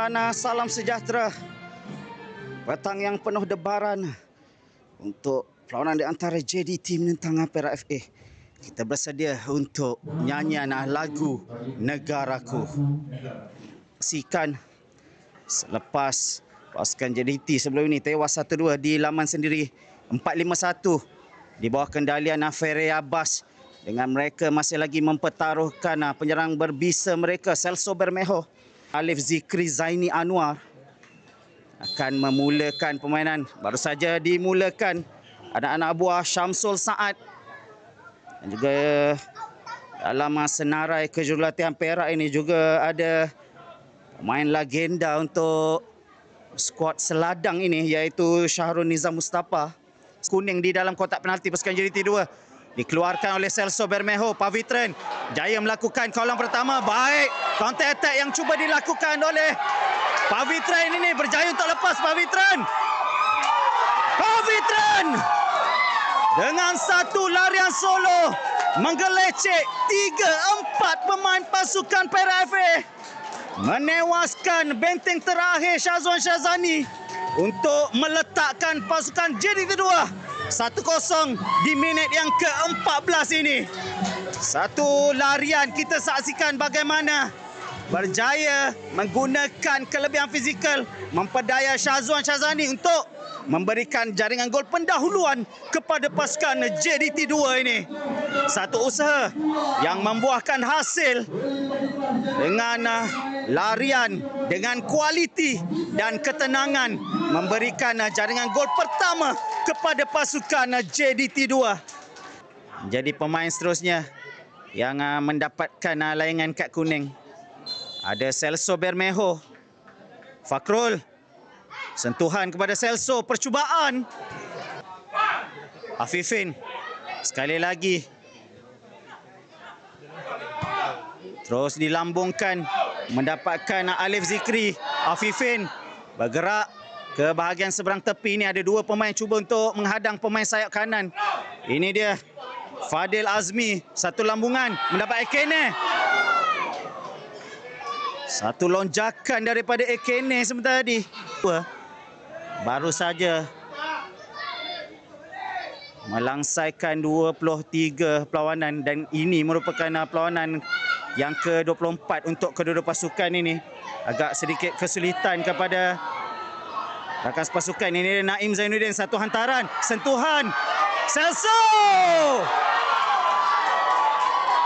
dan salam sejahtera. Petang yang penuh debaran untuk perlawanan di antara JDT menentang Perak FA. Kita bersedia untuk nyanyian lagu Negaraku. Saksikan selepas pasukan JDT sebelum ini tewas 1-2 di laman sendiri 4-5-1 di bawah kendalian Ferry Abbas, dengan mereka masih lagi mempertaruhkan penyerang berbisa mereka Celso Bermejo. Alif Zikri Zaini Anwar akan memulakan permainan. Baru saja dimulakan anak-anak buah Syamsul Saad, dan juga dalam senarai kejurulatihan Perak ini juga ada pemain legenda untuk skuad seladang ini, iaitu Syahrul Nizam Mustafa. Kuning di dalam kotak penalti pasukan JDT 2. Dikeluarkan oleh Celso Bermejo. Pavitran jaya melakukan kaulang pertama. Baik, counter attack yang cuba dilakukan oleh Pavitran ini, berjaya untuk lepas Pavitran. Pavitran dengan satu larian solo menggelecek 3-4 pemain pasukan Perak FA, menewaskan benteng terakhir Syazwan Syazani untuk meletakkan pasukan JDT 2 1-0 di minit yang ke-14 ini. Satu larian kita saksikan bagaimana berjaya menggunakan kelebihan fizikal memperdaya Syazwan Syazani untuk memberikan jaringan gol pendahuluan kepada pasukan JDT 2 ini. Satu usaha yang membuahkan hasil dengan larian, dengan kualiti dan ketenangan, memberikan jaringan gol pertama kepada pasukan JDT 2. Jadi pemain seterusnya yang mendapatkan layangan kad kuning ada Celso Bermejo. Fakrul, sentuhan kepada Celso, percubaan. Afifin sekali lagi terus dilambungkan, mendapatkan Alif Zikri. Afifin bergerak ke bahagian seberang tepi. Ini ada dua pemain cuba untuk menghadang pemain sayap kanan. Ini dia Fadil Azmi, satu lambungan mendapat Ekene. Satu lonjakan daripada Ekene sebentar tadi. Baru saja melangsaikan 23 perlawanan, dan ini merupakan perlawanan yang ke-24 untuk kedua-dua pasukan ini. Agak sedikit kesulitan kepada rakan pasukan ini. Naim Zainuddin, satu hantaran, sentuhan Celso.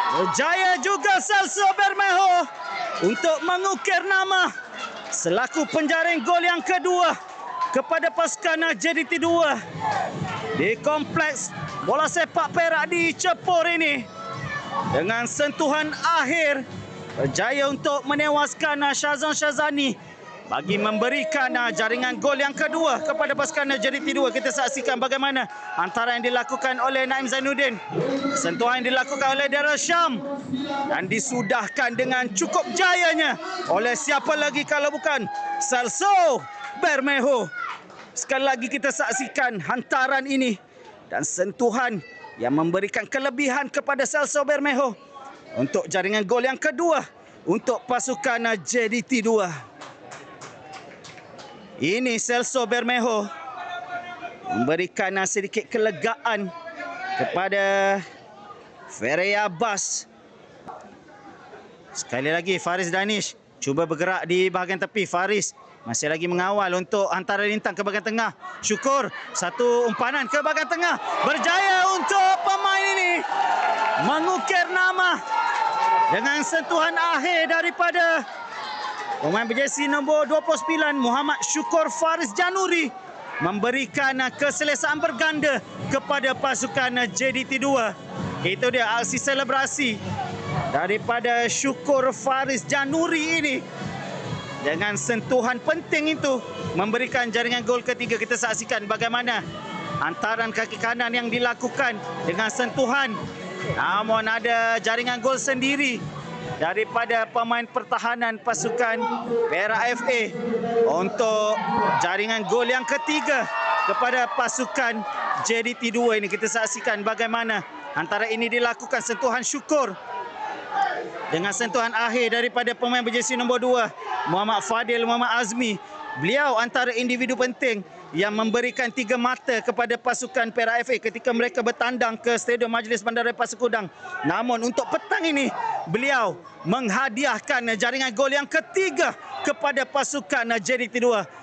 Berjaya juga Celso Bermejo untuk mengukir nama selaku penjaring gol yang kedua kepada pasukan JDT 2 di kompleks bola sepak Perak di Cepur ini. Dengan sentuhan akhir berjaya untuk menewaskan Syazwan Syazani bagi memberikan jaringan gol yang kedua kepada pasukan JDT 2. Kita saksikan bagaimana antara yang dilakukan oleh Naim Zainuddin, sentuhan yang dilakukan oleh Darul Syam, dan disudahkan dengan cukup jayanya oleh siapa lagi kalau bukan Celso Bermejo. Sekali lagi kita saksikan hantaran ini dan sentuhan yang memberikan kelebihan kepada Celso Bermejo untuk jaringan gol yang kedua untuk pasukan JDT 2. Ini Celso Bermejo memberikan sedikit kelegaan kepada Ferry Abbas. Sekali lagi Faris Danish cuba bergerak di bahagian tepi. Faris masih lagi mengawal untuk hantaran lintang ke bahagian tengah. Syukur, satu umpanan ke bahagian tengah. Berjaya untuk pemain ini mengukir nama dengan sentuhan akhir daripada pemain berjersey nombor 29 Muhammad Syukur Faris Januri, memberikan keselesaan berganda kepada pasukan JDT 2. Itu dia aksi selebrasi daripada Syukur Faris Januri ini. Dengan sentuhan penting itu memberikan jaringan gol ketiga. Kita saksikan bagaimana hantaran kaki kanan yang dilakukan dengan sentuhan, namun ada jaringan gol sendiri daripada pemain pertahanan pasukan Perak FA untuk jaringan gol yang ketiga kepada pasukan JDT 2 ini. Kita saksikan bagaimana antara ini dilakukan sentuhan Syukur dengan sentuhan akhir daripada pemain berjersey nombor 2 Muhammad Fadil, Muhammad Azmi. Beliau antara individu penting yang memberikan tiga mata kepada pasukan Perak FA ketika mereka bertandang ke Stadium Majlis Bandaraya Pasir Kudang. Namun untuk petang ini, beliau menghadiahkan jaringan gol yang ketiga kepada pasukan JDT 2.